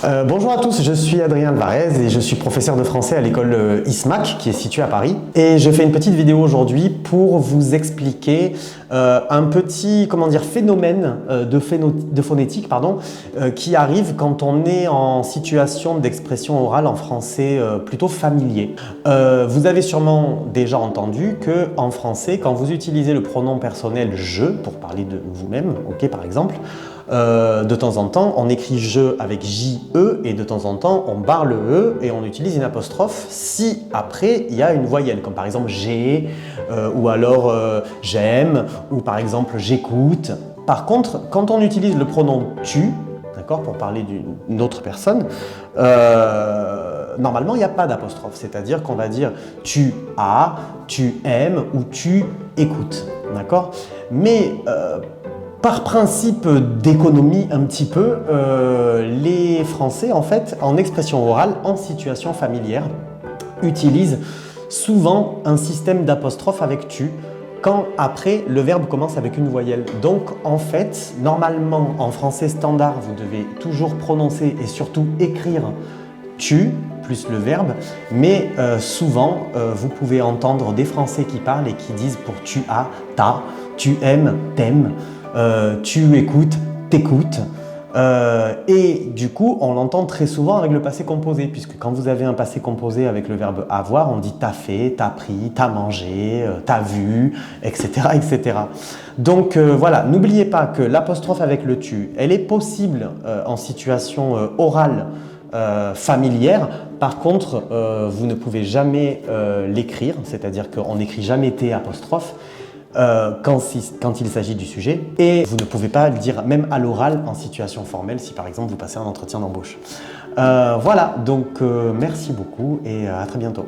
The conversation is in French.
Bonjour à tous, je suis Adrien Alvarez et je suis professeur de français à l'école ISMAC qui est située à Paris. Et je fais une petite vidéo aujourd'hui pour vous expliquer un petit phénomène de phonétique qui arrive quand on est en situation d'expression orale en français plutôt familier. Vous avez sûrement déjà entendu qu'en français, quand vous utilisez le pronom personnel « je » pour parler de vous-même, ok, par exemple, de temps en temps, on écrit « je » avec J-E et de temps en temps, on barre le E et on utilise une apostrophe si après il y a une voyelle, comme par exemple « j'ai » ou alors « j'aime » ou par exemple « j'écoute ». Par contre, quand on utilise le pronom « tu », d'accord, pour parler d'une autre personne, normalement, il n'y a pas d'apostrophe, c'est-à-dire qu'on va dire « tu as »,« tu aimes » ou « tu écoutes », d'accord. Mais par principe d'économie un petit peu, les Français, en fait, en expression orale, en situation familière, utilisent souvent un système d'apostrophe avec « tu » quand après le verbe commence avec une voyelle. Donc en fait, normalement en français standard, vous devez toujours prononcer et surtout écrire « tu » plus le verbe, mais souvent vous pouvez entendre des Français qui parlent et qui disent pour « tu as »,« t'as »,« tu aimes »,« t'aimes ». Tu écoutes, t'écoutes, et du coup on l'entend très souvent avec le passé composé, puisque quand vous avez un passé composé avec le verbe avoir, on dit t'as fait, t'as pris, t'as mangé, t'as vu, etc. etc. Donc voilà, n'oubliez pas que l'apostrophe avec le tu, elle est possible en situation orale familière. Par contre, vous ne pouvez jamais l'écrire, c'est-à-dire qu'on n'écrit jamais T apostrophe quand il s'agit du sujet, et vous ne pouvez pas le dire même à l'oral en situation formelle si par exemple vous passez un entretien d'embauche. Voilà, donc merci beaucoup et à très bientôt.